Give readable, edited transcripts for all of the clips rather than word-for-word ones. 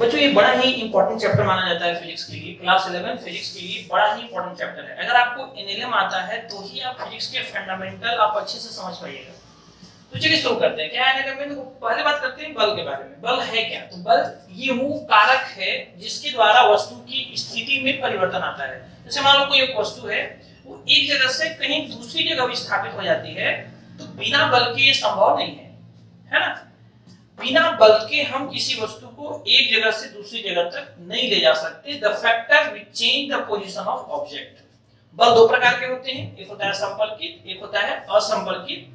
बच्चों ये बड़ा ही इंपॉर्टेंट चैप्टर माना जाता है फिजिक्स के लिए, क्लास 11 फिजिक्स के लिए बड़ा ही इंपॉर्टेंट चैप्टर है। अगर आपको एनएलएम आता है तो ही आप फिजिक्स के फंडामेंटल आप अच्छे से समझ पाइएगा। तो चलिए शुरू करते हैं। क्या है एनएलएम में? देखो पहले बात करते हैं बल के बारे में। बल है क्या? तो बल ये वो कारक है जिसके द्वारा वस्तु की स्थिति में परिवर्तन आता है। जैसे मान लो कोई एक वस्तु है, वो एक जगह से कहीं दूसरी जगह विस्थापित हो जाती है, तो बिना बल के ये संभव नहीं है ना? बिना बल के हम किसी वस्तु को एक जगह से दूसरी जगह तक नहीं ले जा सकते। The factor which change the position of object. बल दो प्रकार के होते हैं, एक होता है संपर्कित, एक होता है असंपर्कित।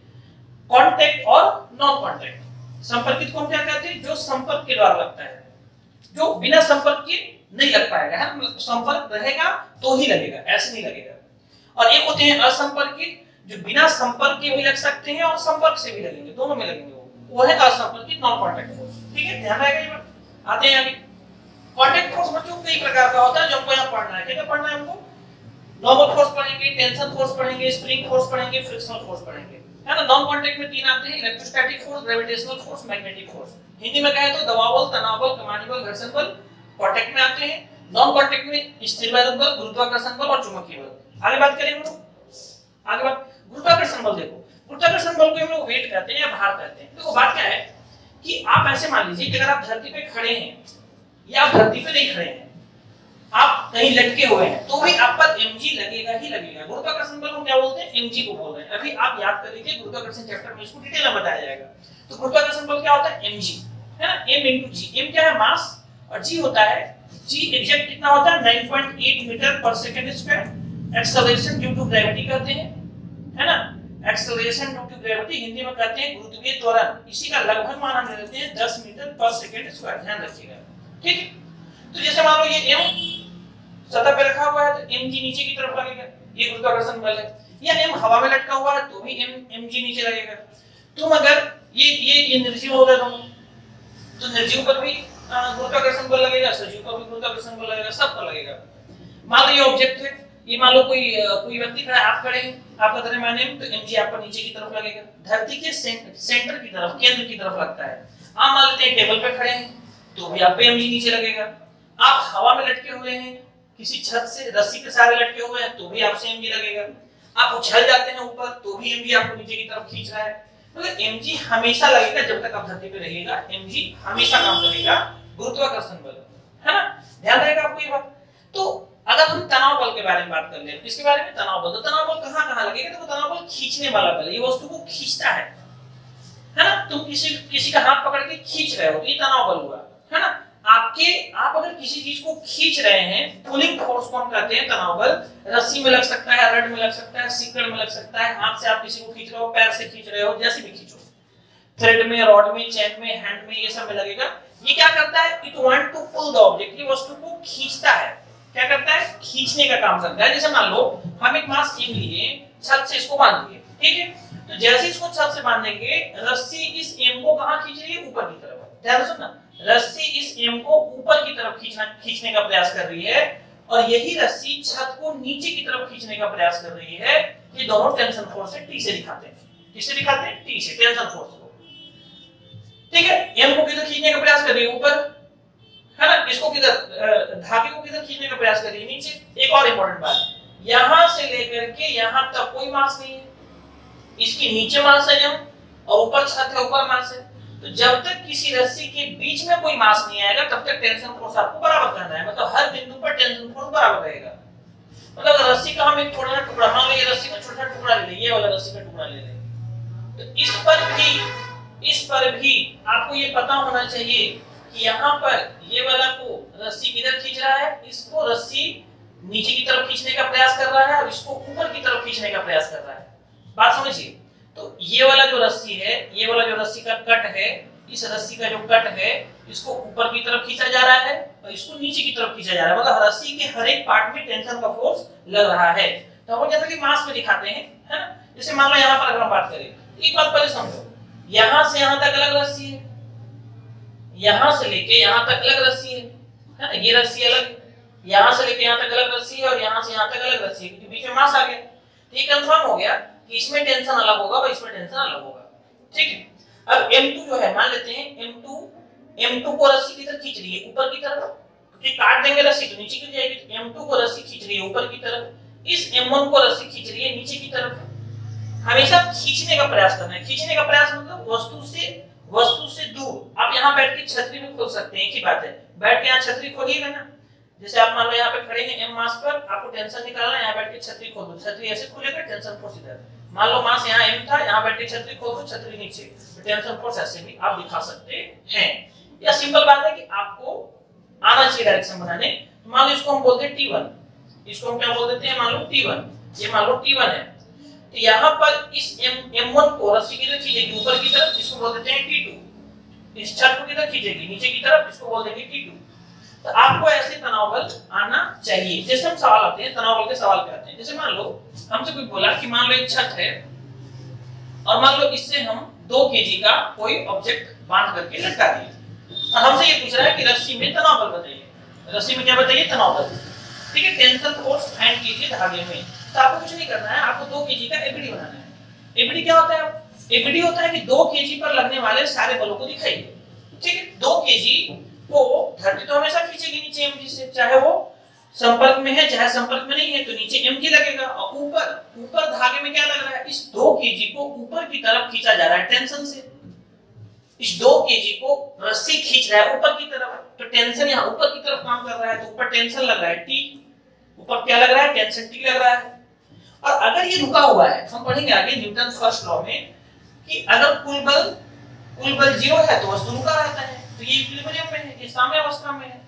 कांटेक्ट और नॉन कांटेक्ट। संपर्कित को हम क्या कहते हैं? जो संपर्क के द्वारा लगता है, जो बिना संपर्क के नहीं लग पाएगा, है ना? संपर्क रहेगा तो ही लगेगा, ऐसे नहीं लगेगा। और एक होते हैं असंपर्कित, जो बिना संपर्क के भी लग सकते हैं और संपर्क से भी लगेंगे, दोनों में लगेंगे। वो है असंपर्कित, नॉन कांटेक्ट फोर्स। ठीक है, ध्यान रहेगा ये बात। आते हैं आगे। कांटेक्ट फोर्स बच्चों कई प्रकार का होता है जो हमको यहां पढ़ना है। क्या पढ़ना है हमको? नॉर्मल फोर्स पढ़ेंगे, टेंशन फोर्स पढ़ेंगे, स्प्रिंग फोर्स पढ़ेंगे, फ्रिक्शनल फोर्स पढ़ेंगे, है ना? नॉन कांटेक्ट में तीन आते हैं, electrostatic force, gravitational force, magnetic force. Hindi में कहें तो दबाव बल, तनाव बल, कमानी बल, घर्षण बल कांटेक्ट में आते हैं। नॉन कांटेक्ट में स्थिरवैद्युत बल, गुरुत्वाकर्षण बल और चुंबकीय बल। आगे बात करें हम लोग। आगे बात गुरुत्वाकर्षण बल। देखो गुरुत्वाकर्षण बल को हम लोग वेट कहते हैं या भार कहते हैं। देखो बात क्या है कि आप ऐसे मान लीजिए कि अगर आप धरती पे खड़े हैं या आप धरती पे नहीं खड़े हैं, आप कहीं लटके हुए हैं, तो भी आप पर mg लगेगा ही लगेगा। गुरुत्वाकर्षण बल हम क्या बोलते हैं? mg को बोल रहे हैं। अभी आप याद कर लीजिए, गुरुत्वाकर्षण चैप्टर में इसको डिटेल में बताया जाएगा। तो गुरुत्वाकर्षण बल क्या होता है? mg, है ना? m * g। m क्या है? मास। और g होता है, g एग्जैक्ट कितना होता है? 9.8 मीटर पर second square. Acceleration due to gravity कहते हैं, है ना? Acceleration due to gravity Hindi में कहते हैं गुरुत्वीय त्वरण। इसी का लगभग मान हम लेते हैं 10 मीटर पर सेकंड स्क्वायर। ध्यान रखिएगा, ठीक है? तो जैसे मान लो ये m सतह पे रखा हुआ है तो mg नीचे की तरफ लगेगा, ये गुरुत्वाकर्षण बल है। या m हवा में लटका हुआ है तो भी mg नीचे लगेगा। तुम अगर ये निर्जीव हो गया दोनों, तो निर्जीव पर भी गुरुत्वाकर्षण बल लगेगा, सजीव पर भी गुरुत्वाकर्षण बल लगेगा, सब पर लगेगा। मान लो ये ऑब्जेक्ट है, ये मान लो कोई व्यक्ति खड़ा है, आप खड़े हैं, आपका द्रव्यमान m, तो mg आपका नीचे की तरफ लगेगा, धरती के सेंटर की तरफ, केंद्र की तरफ लगता है। आप मान लेते हैं टेबल पे खड़े हैं तो भी आप पे mg नीचे लगेगा। आप हवा में लटके हुए हैं, किसी छत से रस्सी के सहारे लटके हुए हैं तो भी आपसे mg लगेगा। आप उछल जाते हैं ऊपर तो भी mg आपको नीचे की तरफ खींच रहा है। मतलब mg हमेशा लगेगा जब तक आप धरती पे रहिएगा, mg हमेशा काम करेगा, गुरुत्वाकर्षण बल, है ना? ध्यान रहेगा आपको ये बात। तो अगर हम तनाव बल के बारे में बात कर ले, इसके बारे में तनाव बल, तो तनाव बल कहां-कहां लगेगा? तो तनाव बल खींचने वाला बल, ये वस्तु को खींचता है ना? तुम किसी का हाथ पकड़ के खींच रहे हो तो ये तनाव बल हुआ, है ना? आप अगर किसी चीज को खींच रहे हैं, पुलिंग फोर्स को हम कहते हैं तनाव बल। रस्सी में लग सकता है, रड में लग सकता है, सीकड़ में लग सकता है, हाथ से आप किसी को खींच रहे हो, पैर से खींच रहे हो, जैसे भी खींचो, थ्रेड में, रॉड में, चेन में, हैंड में, ये सब में लगेगा। ये क्या करता है? It want to pull the object, ये वस्तु को खींचता है। क्या करता है? खींचने का काम करता है। जैसे मान लो हम एक मास m लिए, छत से इसको बांध दिए, ठीक है? तो जैसे इसको छत से बांधेंगे, रस्सी इस m को कहां खींच रही है? ऊपर की तरफ। ध्यान से सुनना, रस्सी इस m को ऊपर की तरफ खींचने का प्रयास कर रही है, और यही रस्सी छत को नीचे की तरफ खींचने का प्रयास कर रही है। ये दोनों टेंशन फोर्स है, T से दिखाते हैं। किससे दिखाते हैं? T से, टेंशन फोर्स को। ठीक है, m को किधर खींचने का प्रयास कर रही है? ऊपर, है ना? इसको किधर, धागे को किधर खींचने का प्रयास कर रही है? नीचे। एक और इंपॉर्टेंट बात, यहां से लेकर के यहां तक कोई मास नहीं है, इसके नीचे मास है m और ऊपर छत है, ऊपर मास है। तो जब तक किसी रस्सी के बीच में कोई मास नहीं आएगा तब तक टेंशन फोर्स आपको बराबर करना है। मतलब हर बिंदु पर टेंशन फोर्स बराबर रहेगा। मतलब रस्सी का हम एक छोटा सा टुकड़ा, मान लो ये रस्सी का छोटा टुकड़ा ले लें, ये वाला रस्सी का टुकड़ा ले लें, तो इस पर भी आपको ये पता होना चाहिए कि यहाँ पर ये वाला को रस्सी किधर खींच रहा है? इसको रस्सी नीचे की तरफ खींचने का प्रयास कर रहा है और इसको ऊपर की तरफ खींचने का प्रयास कर रहा है। बात समझिए। तो ये वाला जो रस्सी है, ये वाला जो रस्सी का कट है, इस रस्सी का जो कट है, इसको ऊपर की तरफ खींचा जा रहा है और इसको नीचे की तरफ खींचा जा रहा है। मतलब रस्सी के हर एक पार्ट में टेंशन का फोर्स लग रहा है। तो हम जैसा कि मास में दिखाते हैं, है ना? जैसे मान लो यहाँ पर अगर हम बात करें, एक बात पहले समझो, यहाँ से यहाँ तक अलग रस्सी है, यहाँ से लेके यहाँ तक अलग रस्सी है ना? ये रस्सी अलग, यहाँ से लेके यहाँ तक अलग रस्सी है और यहाँ से यहाँ तक अलग रस्सी है, क्योंकि बीच में मास आ गया। तो ये कंफर्म हो गया कि इसमें टेंशन अलग होगा और इसमें टेंशन अलग होगा। ठीक है, अब M2 जो है, मान लेते हैं M2 M2 को रस्सी किधर खींच रही है, ऊपर की तरफ, क्योंकि काट देंगे रस्सी तो नीचे गिर जाएगी। तो M2 को रस्सी खींच रही है ऊपर की तरफ, इस M1 को रस्सी खींच रही है नीचे की तरफ। हमेशा खींचने का प्रयास करना है। खींचने का प्रयास मतलब वस्तु से दूर। आप यहाँ बैठ के छतरी भी खोल सकते हैं, एक ही बात है। बैठ के यहाँ छतरी खोलिएगा ना, जैसे आप मान लो यहाँ पे खड़े हैं M मास पर, आपको टेंशन निकालना है, यहाँ बैठ के छतरी खोल दो, छतरी ऐसे खुलेगा, टेंशन फोर्स इधर। मान लो मास यहाँ M था, यहाँ बैठ के छतरी खोल दो, छतरी नीचे, तो टेंशन फोर्स ऐसे भी आप दिखा सकते हैं। या सिंपल बात है कि आपको आना चाहिए डायरेक्शन बनाने। तो मान लो इसको हम बोलते हैं T1, इसको हम क्या बोल देते हैं, मान लो T1, ये मान लो T1 है। तो यहाँ पर इस M1 को रस्सी किधर खींचेगी, ऊपर की तरफ, इसको बोल देते हैं T2। इस छत को किधर खींचेगी, नीचे की तरफ, इसको बोल देंगे T2। तो आपको ऐसे तनाव बल आना चाहिए। जैसे हम सवाल आते हैं, तनाव बल के सवाल पे आते हैं। जैसे मान लो हमसे कोई बोला कि मान लो एक छत है और मान लो इससे हम 2 केजी का कोई ऑब्जेक्ट बांध करके लटका दिए, और हमसे ये पूछ रहा है कि रस्सी में तनाव बल बताइए। रस्सी में क्या बताइए, तनाव बल। ठीक है, टेंशन फोर्स फाइंड कीजिए धागे में। तो आपको कुछ नहीं करना है, आपको 2 केजी का एबीडी बनाना है। एबीडी क्या होता है, एबीडी होता है कि 2 केजी पर लगने वाले सारे बलों को दिखाइए। ठीक है, 2 केजी को धरती तो हमेशा खींचेगी नीचे mg से, चाहे वो संपर्क में है चाहे संपर्क में नहीं है, तो नीचे mg लगेगा। और ऊपर धागे में क्या लग रहा है, इस 2 केजी को ऊपर की तरफ खींचा जा रहा है टेंशन से। इस 2 केजी को रस्सी खींच रहा है ऊपर की तरफ, तो टेंशन यहाँ ऊपर की तरफ काम कर रहा है, तो ऊपर टेंशन लग रहा है T, ऊपर क्या लग रहा है, टेंशन T लग रहा है। और अगर ये रुका हुआ है, हम पढ़ेंगे आगे न्यूटन फर्स्ट लॉ में कि अगर कुल बल 0 है तो वस्तु रुका रहता है, तो ये इक्विलिब्रियम में है, ये साम्य अवस्था में है।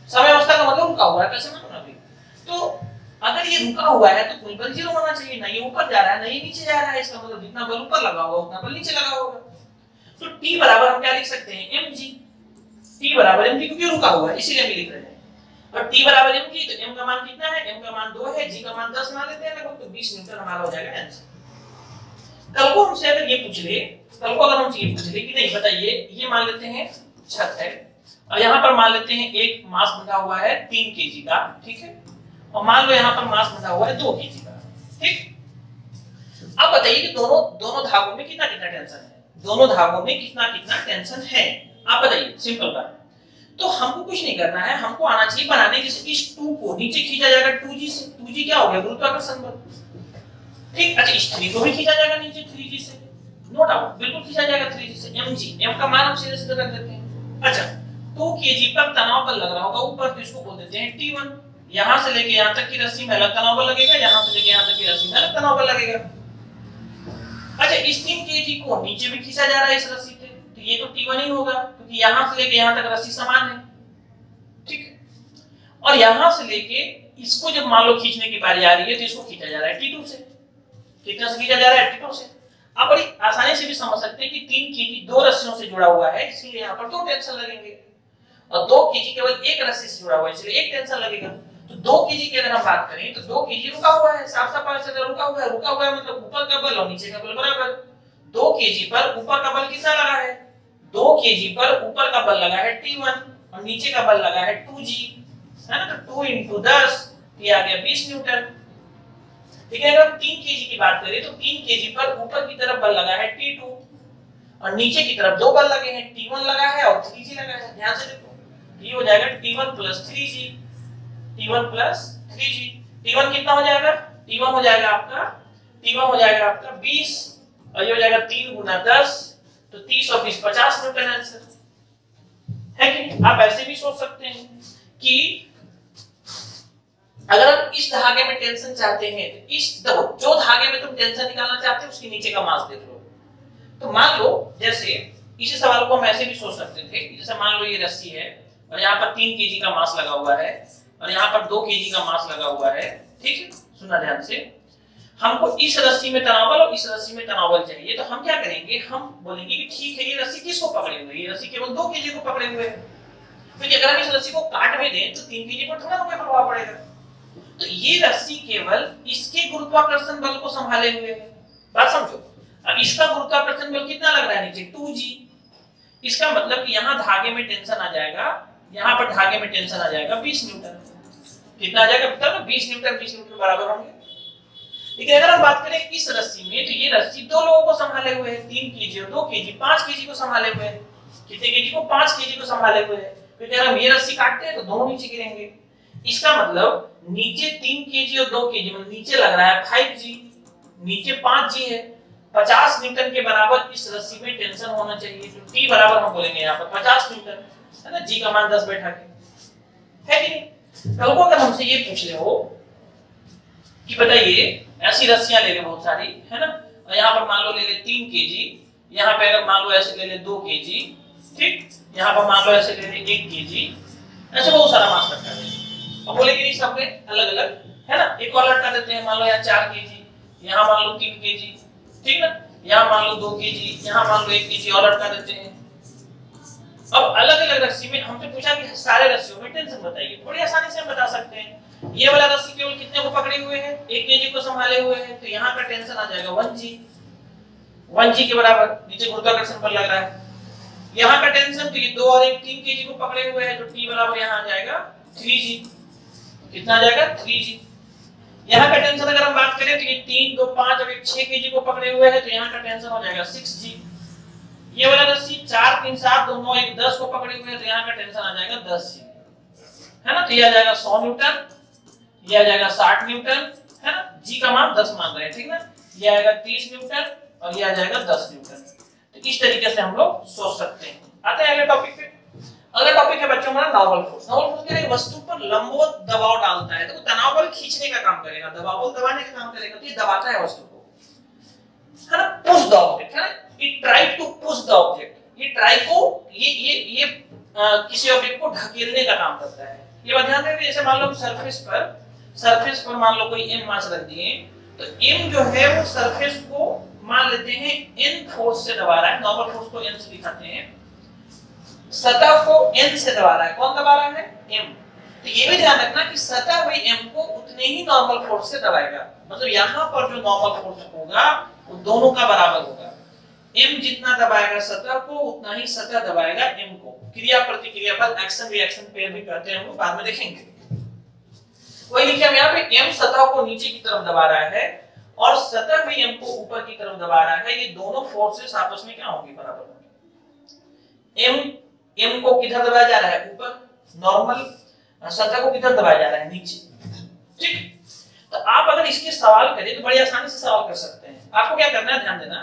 साम्य अवस्था का मतलब रुका हुआ है, कैसे मालूम अभी। तो अगर ये रुका हुआ है तो कुल बल 0 होना चाहिए, ना ये ऊपर जा रहा है ना ये नीचे जा रहा है, इसका मतलब जितना बल ऊपर लगा होगा उतना बल नीचे लगा होगा। तो T बराबर हम क्या लिख सकते हैं, mg। T बराबर mg क्योंकि रुका हुआ है इसीलिए हम लिख रहे हैं। और T बराबर mg, तो m का मान कितना है, m का मान 2 है, g का मान 10 मान लेते हैं लगभग, तो 20 न्यूटन हमारा हो जाएगा आंसर। कल को हमसे अगर ये पूछ ले, कल को अगर हमसे ये पूछ ले कि नहीं बताइए, ये मान लेते हैं छत है और यहाँ पर मान लेते हैं एक मास बंधा हुआ है 3 केजी का, ठीक है, और मान लो यहाँ पर मास बंधा हुआ है 2 केजी का, ठीक। अब बताइए कि दोनों धागों में कितना कितना टेंशन है, दोनों धागों में कितना कितना टेंशन है, आप बताइए, सिंपल बात। तो हमको कुछ नहीं करना है, हमको आना चाहिए बनाने, जैसे इस 2 को नीचे खींचा जाएगा 2g से, 2g क्या हो गया, गुरुत्वाकर्षण बल, ठीक। अच्छा इस 3 को भी खींचा जाएगा नीचे 3g से, नो डाउट बिल्कुल खींचा जाएगा 3g से, mg, m का मान हम सीधे सीधे रख देते हैं। अच्छा 2 kg पर तनाव बल लग रहा होगा ऊपर, तो इसको बोल देते हैं T1। यहां से लेके यहां तक की रस्सी में अलग तनाव बल लगेगा, यहां से लेके यहां तक की रस्सी में अलग तनाव बल लगेगा। अच्छा इस 3 kg को नीचे भी खींचा जा रहा है इस रस्सी से, तो ये तो T1 ही होगा क्योंकि यहां से लेके यहां तक रस्सी समान है, ठीक। और यहां से लेके इसको जब मान लो खींचने की बारी आ रही है तो इसको खींचा जा रहा है T2 से। कितना से खींचा जा रहा है, T2 से। आप बड़ी आसानी से भी समझ सकते हैं कि 3 केजी 2 रस्सियों से जुड़ा हुआ है, इसलिए यहाँ पर 2 टेंशन लगेंगे, और 2 केजी केवल एक रस्सी से जुड़ा हुआ है इसलिए एक टेंशन लगेगा। तो 2 केजी की अगर हम बात करें तो 2 केजी रुका हुआ है, साफ साफ पता चला रुका हुआ है मतलब ऊपर का बल और नीचे का बल बराबर। 2 केजी पर ऊपर का बल कितना लगा है, 2 केजी पर ऊपर का बल लगा है T1 और नीचे का बल लगा है 2g, है ना, तो 2 × 10 ये आ गया 20 न्यूटन। ठीक है, अगर 3 केजी की बात करें तो 3 केजी पर ऊपर की तरफ बल लगा है T2 और नीचे की तरफ 2 बल लगे हैं, T1 लगा है और 3g लगा है। ध्यान से देखो, ये हो जाएगा T1 + 3g, T1 + 3g। T1 कितना हो जाएगा, T1 हो जाएगा आपका 20 और ये हो जाएगा 3 × 10, तो 30 और 20 50 न्यूटन आंसर है कि। आप ऐसे भी सोच सकते हैं कि अगर हम इस धागे में टेंशन चाहते हैं तो इस देखो जो धागे में तुम टेंशन निकालना चाहते हो उसके नीचे का मास देख लो। तो मान लो जैसे इसी सवाल को हम ऐसे भी सोच सकते थे, जैसे मान लो ये रस्सी है और यहाँ पर 3 केजी का मास लगा हुआ है और यहाँ पर 2 केजी का मास लगा हुआ है, ठीक है। सुनना ध्यान से, हमको इस रस्सी में तनाव बल और इस रस्सी में तनाव बल चाहिए, तो हम क्या करेंगे, हम बोलेंगे कि ठीक है ये रस्सी किसको पकड़े हुए है, ये रस्सी केवल 2 केजी को पकड़े हुए है, क्योंकि अगर हम इस रस्सी को काट भी दें तो 3 केजी पर थोड़ा कोई प्रभाव पड़ेगा। तो ये रस्सी केवल इसके गुरुत्वाकर्षण बल को संभाले हुए है, बात समझो। अब इसका गुरुत्वाकर्षण बल कितना लग रहा है नीचे, 2g। इसका मतलब कि यहाँ धागे में टेंशन आ जाएगा, यहाँ पर धागे में टेंशन आ जाएगा 20 न्यूटन। कितना आ जाएगा पता है, 20 न्यूटन बराबर होंगे। लेकिन अगर हम बात करें इस रस्सी में, तो ये रस्सी 2 लोगों को संभाले हुए है, 3 केजी और 2 केजी, 5 केजी को संभाले हुए है। कितने केजी को, 5 केजी को संभाले हुए है। फिर अगर हम ये रस्सी काटते हैं तो दोनों नीचे गिरेंगे। इसका मतलब नीचे 3 केजी और 2 केजी, मतलब नीचे लग रहा है 5G, नीचे 5G है। 50 न्यूटन के बराबर इस रस्सी में टेंशन होना चाहिए। तो T बराबर हम बोलेंगे यहाँ पर 50 न्यूटन, है ना, G का मान 10 बैठा के, है कि नहीं। कल को अगर हमसे ये पूछ ले हो कि बताइए ऐसी रस्सियां ले ले बहुत सारी, है ना, और यहाँ पर मान लो ले ले 3 केजी, यहाँ पे अगर मान लो ऐसे ले ले 2 केजी, ठीक, यहाँ पर मान लो ऐसे ले ले 1 केजी, ऐसे बहुत सारा मास रखा है। अब बोले कि नहीं सबके अलग अलग, है ना, एक और लटका देते हैं, मान लो यहाँ 4 केजी, यहाँ मान लो 3 केजी, ठीक ना, यहाँ मान लो 2 केजी, यहाँ मान लो 1 केजी और लटका देते हैं। अब अलग अलग रस्सी में हमसे पूछा कि सारे रस्सियों में टेंशन बताइए, बड़ी आसानी से हम बता सकते हैं। ये वाला रस्सी केवल कितने को पकड़े हुए है, 1 केजी को संभाले हुए है, तो यहाँ का टेंशन आ जाएगा 1G, 1G के बराबर, नीचे गुरुत्वाकर्षण बल लग रहा है। यहाँ का टेंशन तो ये 2 और 1 3 केजी को पकड़े हुए है, तो T बराबर यहाँ आ जाएगा 3G, कितना आ जाएगा 3G। यहाँ का टेंशन अगर हम बात करें तो ये 3 2 5 और 1 6 केजी को पकड़े हुए है, तो यहाँ का टेंशन हो जाएगा 6G। ये वाला रस्सी 4 3 7 2 9 1 10 को पकड़े हुए है, तो यहाँ का टेंशन आ जाएगा 10G, है ना। तो ये आ जाएगा 100 न्यूटन, ये आ जाएगा 60 न्यूटन, है ना, G का मान 10 मान रहे हैं, ठीक ना। ये आएगा 30 न्यूटन और ये आ जाएगा 10 न्यूटन। तो इस तरीके से हम लोग सोच सकते हैं। आते हैं अगले टॉपिक पे। अगला टॉपिक है बच्चों हमारा नॉर्मल फोर्स। नॉर्मल फोर्स क्या है, वस्तु पर लंबवत दबाव डालता है, तो तनाव बल खींचने का काम करेगा, दबाव बल दबाने का काम करेगा, तो ये दबाता है वस्तु को, है ना। पुश द ऑब्जेक्ट, है ना, it try to push the object, ये ट्राई को ये किसी ऑब्जेक्ट को ढकेलने का काम करता है। ये बात ध्यान रखिए, जैसे मान लो सरफेस पर मान लो कोई m मास रख दिए, तो m जो है वो सरफेस को मान लेते हैं n फोर्स से दबा रहा है, नॉर्मल फोर्स को n से दिखाते हैं, सतह को n से दबा रहा है, कौन दबा रहा है, m। तो ये भी ध्यान रखना कि सतह भी m को उतने ही नॉर्मल फोर्स से दबाएगा, मतलब यहाँ पर जो नॉर्मल फोर्स होगा वो दोनों का बराबर होगा। m जितना दबाएगा सतह को उतना ही सतह दबाएगा m को। क्रिया प्रतिक्रिया बल, एक्शन रिएक्शन पेयर भी कहते हैं, वो बाद में देखेंगे। वही लिखे हम यहाँ पे, m सतह को नीचे की तरफ दबा रहा है और सतह भी m को ऊपर की तरफ दबा रहा है। ये दोनों फोर्सेस आपस में क्या होंगी, बराबर होंगी। m को किधर दबाया जा रहा है, ऊपर, नॉर्मल सतह को किधर दबाया जा रहा है, नीचे, ठीक। तो आप अगर इसके सवाल करें तो बड़ी आसानी से सवाल कर सकते हैं। आपको क्या करना है, ध्यान देना,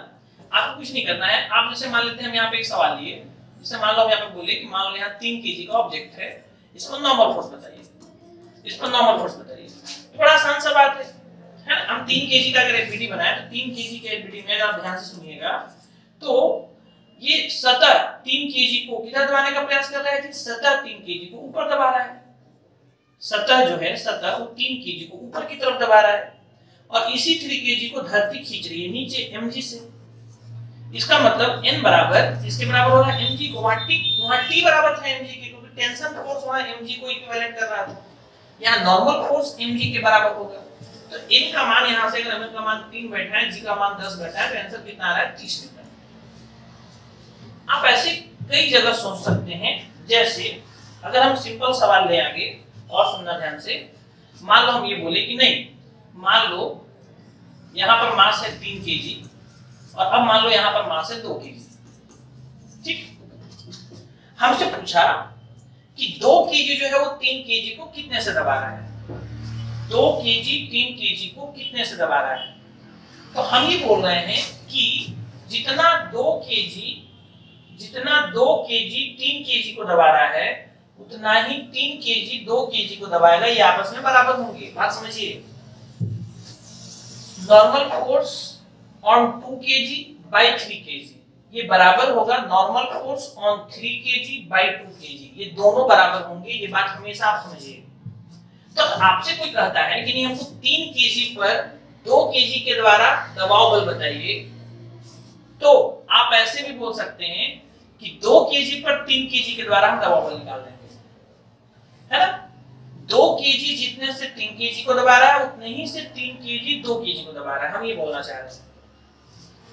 आपको कुछ नहीं करना है। आप जैसे मान लेते हैं हम यहाँ पे एक सवाल लिए, जैसे मान लो हम यहाँ पे बोले कि मान लो यहाँ 3 केजी का ऑब्जेक्ट है, इस पर नॉर्मल फोर्स बताइए, इस पर नॉर्मल फोर्स बताइए। तो बड़ा आसान सा बात है ना। हम 3 केजी का अगर एफबीडी बनाए तो 3 केजी के एफबीडी में अगर आप ध्यान से सुनिएगा तो ये सतह 3 केजी को किधर दबाने का प्रयास कर रहा है जी, सतह 3 केजी को ऊपर दबा रहा है। सतह जो है, सतह वो 3 केजी को ऊपर की तरफ दबा रहा है और इसी 3 केजी को धरती खींच रही है नीचे mg से। इसका मतलब n बराबर इसके बराबर हो रहा है mg को, वहां t बराबर था mg के, क्योंकि टेंशन फोर्स वहां mg को इक्विवेलेंट कर रहा था। यहाँ नॉर्मल फोर्स mg के बराबर होगा, तो n का मान यहाँ से अगर m का मान 3 बैठा है, g का मान 10 बैठा है, तो आंसर कितना आ रहा है, 30 न्यूटन। आप ऐसे कई जगह सोच सकते हैं। जैसे अगर हम सिंपल सवाल ले आगे और सुनना ध्यान से, मान लो हम ये बोले कि नहीं, मान लो यहाँ पर मास है 3 केजी और अब मान लो यहाँ पर मास है 2 केजी, ठीक। हमसे पूछा कि 2 केजी जो है वो 3 केजी को कितने से दबा रहा है, 2 केजी 3 केजी को कितने से दबा रहा है। तो हम ये बोल रहे हैं कि जितना 2 केजी 3 केजी को दबा रहा है उतना ही 3 केजी 2 केजी को दबाएगा, ये आपस में बराबर होंगे। बात समझिए, normal force on 2 KG by 3 KG, ये बराबर होगा normal force on 3 KG by 2 KG, ये दोनों बराबर होंगे। ये बात हमेशा आप समझिए। तो आपसे कोई कहता है कि नहीं हमको 3 केजी पर 2 केजी के द्वारा दबाव बल बताइए, तो आप ऐसे भी बोल सकते हैं कि 2 केजी पर 3 केजी के द्वारा हम दबाव बल निकाल देंगे, है ना। 2 केजी जितने से 3 केजी को दबा रहा है उतने ही से 3 केजी 2 केजी को दबा रहा है, हम ये बोलना चाह रहे हैं,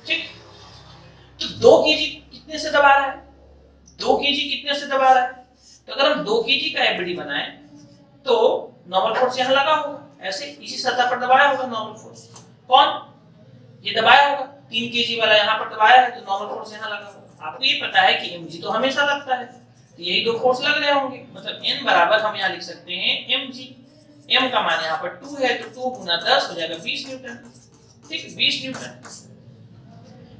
ठीक। तो 2 केजी कितने से दबा रहा है, 2 केजी कितने से दबा रहा है, तो अगर हम 2 केजी का एफबीडी बनाएं तो नॉर्मल फोर्स यहाँ लगा होगा, ऐसे इसी सतह पर दबाया होगा नॉर्मल फोर्स, कौन, ये दबाया होगा, 3 केजी वाला यहाँ पर दबाया है तो नॉर्मल फोर्स यहाँ लगा होगा। आपको ये पता है कि mg तो हमेशा लगता है, तो यही दो फोर्स लग रहे होंगे, मतलब n बराबर हम यहाँ लिख सकते हैं mg। m का मान यहाँ पर 2 है, तो 2 गुना 10 हो जाएगा 20 न्यूटन, ठीक, 20 न्यूटन।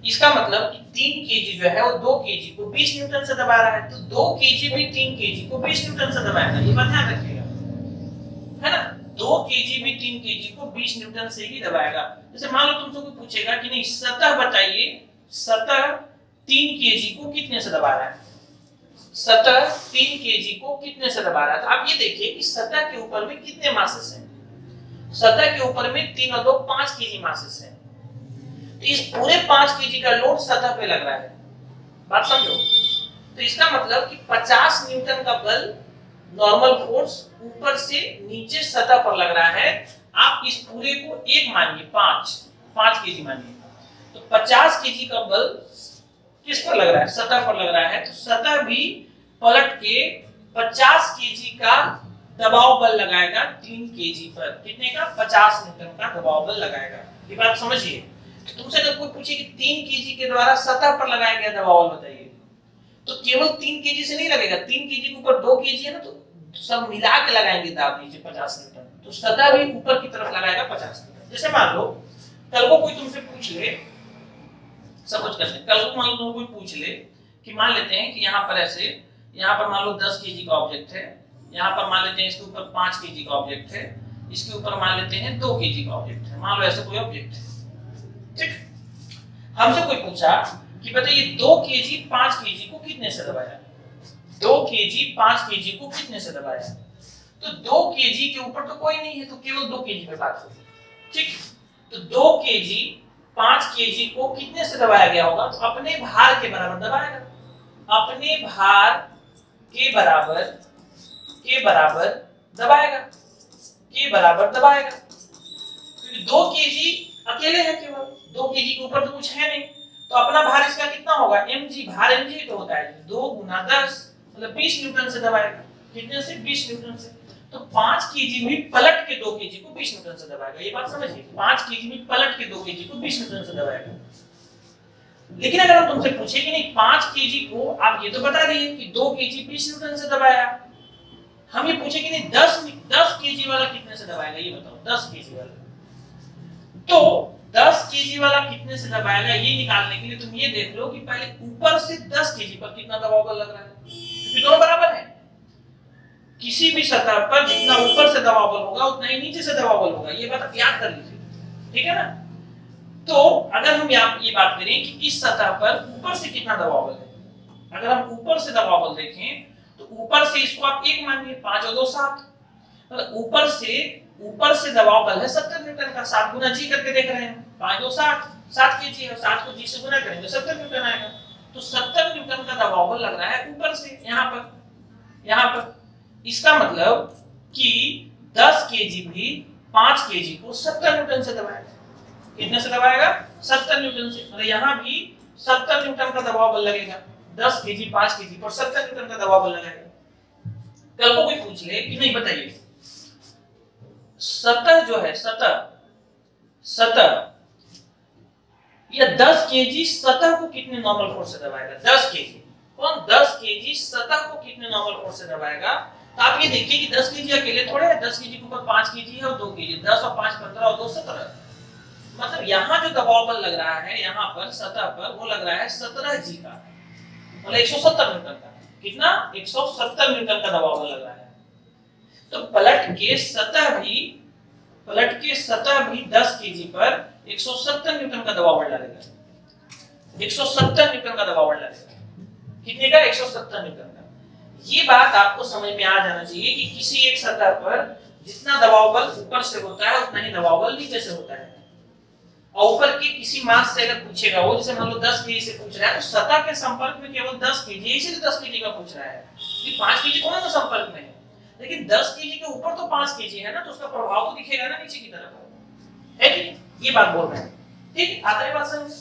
इसका मतलब कि 3 kg जो है वो 2 kg को 20 न्यूटन से दबा रहा है, तो 2 kg भी 3 kg को 20 न्यूटन से दबाएगा, ये बात ध्यान रखिएगा, है ना। 2 kg भी 3 kg को 20 न्यूटन से ही दबाएगा। जैसे मान लो तुमसे कोई पूछेगा कि नहीं सतह बताइए, सतह 3 kg को कितने से दबा रहा है, सतह 3 kg को कितने से दबा रहा है। तो आप ये देखिए कि सतह के ऊपर में कितने मासेस हैं, सतह के ऊपर में 3 और 2 5 kg मासेस हैं, तो इस पूरे 5 kg का लोड सतह पे लग रहा है, बात समझो। तो इसका मतलब कि 50 न्यूटन का बल नॉर्मल फोर्स ऊपर से नीचे सतह पर लग रहा है। आप इस पूरे को 1 मानिए, 5 kg मानिए, तो 50 kg का बल किस पर लग रहा है, सतह पर लग रहा है, तो सतह भी पलट के 50 kg का दबाव बल लगाएगा 3 kg पर, कितने का, 50 न्यूटन का दबाव बल लगाएगा, ये बात समझिए। तो तुमसे अगर कोई पूछे कि 3 kg के द्वारा सतह पर लगाया गया दबाव बल बताइए, तो केवल 3 kg से नहीं लगेगा, 3 kg के ऊपर 2 kg है ना, तो सब मिला के लगाएंगे दाब नीचे 50 न्यूटन, तो सतह भी ऊपर की तरफ लगाएगा 50 न्यूटन। जैसे मान लो कल को कोई तुमसे पूछ ले, सब कुछ करते हैं, कल को मान लो कोई पूछ ले कि मान लेते हैं कि यहाँ पर ऐसे, यहाँ पर मान लो 10 kg का ऑब्जेक्ट है, यहाँ पर मान लेते हैं इसके ऊपर 5 kg का ऑब्जेक्ट है, इसके ऊपर मान लेते हैं 2 kg का ऑब्जेक्ट है, मान लो ऐसा कोई ऑब्जेक्ट है, ठीक। हमसे कोई पूछा कि बताइए 2 kg 5 kg को कितने से दबाया, 2 kg 5 kg को कितने से दबाया, तो 2 kg के ऊपर तो कोई नहीं है, तो केवल 2 kg पे बात होगी, ठीक। तो 2 kg 5 kg को कितने से दबाया गया होगा, तो अपने भार के बराबर दबाएगा, अपने भार के बराबर दबाएगा, के बराबर दबाएगा, क्योंकि 2 kg अकेले है, केवल 2 kg के ऊपर तो कुछ है नहीं, तो अपना भार इसका कितना होगा, mg, भार mg तो होता है 2 गुना 10 मतलब 20 न्यूटन से दबाएगा, कितने से, 20 न्यूटन से। तो 5 kg भी पलट के 2 kg को 20 न्यूटन से दबाएगा, ये बात समझिए, 5 kg भी पलट के 2 kg को 20 न्यूटन से दबाएगा। लेकिन अगर हम तुमसे पूछे कि नहीं 5 kg को आप ये तो बता दिए कि 2 kg 20 न्यूटन से दबाया, हम ये पूछे कि नहीं 10 kg वाला कितने से दबाएगा, ये बताओ 10 kg वाला, तो 10 kg वाला कितने से दबाएगा ये निकालने के लिए तुम ये देख लो कि पहले ऊपर से 10 kg पर कितना दबाव बल लग रहा है, क्योंकि दोनों बराबर है, किसी भी सतह पर जितना ऊपर से दबाव बल होगा उतना ही नीचे से दबाव बल होगा, ये बात आप याद कर लीजिए, ठीक है ना। तो अगर हम ये बात करें कि इस सतह पर ऊपर से कितना दबाव बल है, अगर हम ऊपर से दबाव बल देखें तो ऊपर से इसको आप 1 मानिए, 5 और 2 7, मतलब ऊपर से दबाव बल है 70 न्यूटन का, 7 गुना g करके देख रहे हैं, 5 2 7 kg है, 7 को g से गुना करेंगे 70 न्यूटन आएगा, तो 70 न्यूटन का दबाव बल लग रहा है ऊपर से, यहाँ पर। इसका मतलब कि 10 kg भी 5 kg को 70 न्यूटन से दबाएगा, कितने से दबाएगा, 70 न्यूटन से, मतलब यहाँ भी 70 न्यूटन का दबाव बल लगेगा, 10 kg 5 kg पर 70 न्यूटन का दबाव बल लगेगा। कल को कोई पूछ ले कि नहीं बताइए सतह जो है, सतह या 10 kg सतह को कितने नॉर्मल फोर्स से दबाएगा, 10 kg कौन, 10 kg सतह को कितने नॉर्मल फोर्स से दबाएगा। तो आप ये देखिए कि 10 kg अकेले थोड़े है, 10 kg के ऊपर 5 kg है और 2 kg, 10 और 5 15 और 2 17, मतलब यहाँ जो दबाव बल लग रहा है यहाँ पर सतह पर वो लग रहा है 17 g का, मतलब 170 न्यूटन का, कितना, 170 न्यूटन का दबाव बल लग रहा है। तो पलट के सतह भी 10 kg पर 170 न्यूटन का दबाव बल डालेगा, 170 न्यूटन का दबाव बल डालेगा, कितने का, 170 न्यूटन का। ये बात आपको समझ में आ जाना चाहिए कि किसी एक सतह पर जितना दबाव बल ऊपर से होता है उतना ही दबाव बल नीचे से होता है, और ऊपर के किसी मास से अगर पूछेगा वो, जैसे मान लो 10 kg से पूछ रहा है, तो सतह के संपर्क में केवल 10 kg, इसीलिए 10 kg का पूछ रहा है, कि 5 kg कौन सा संपर्क में है, लेकिन 10 kg के ऊपर तो 5 kg है ना, तो उसका प्रभाव तो दिखेगा ना नीचे की तरफ, है कि ये बात बोल रहे हैं, ठीक, आता है बात समझ।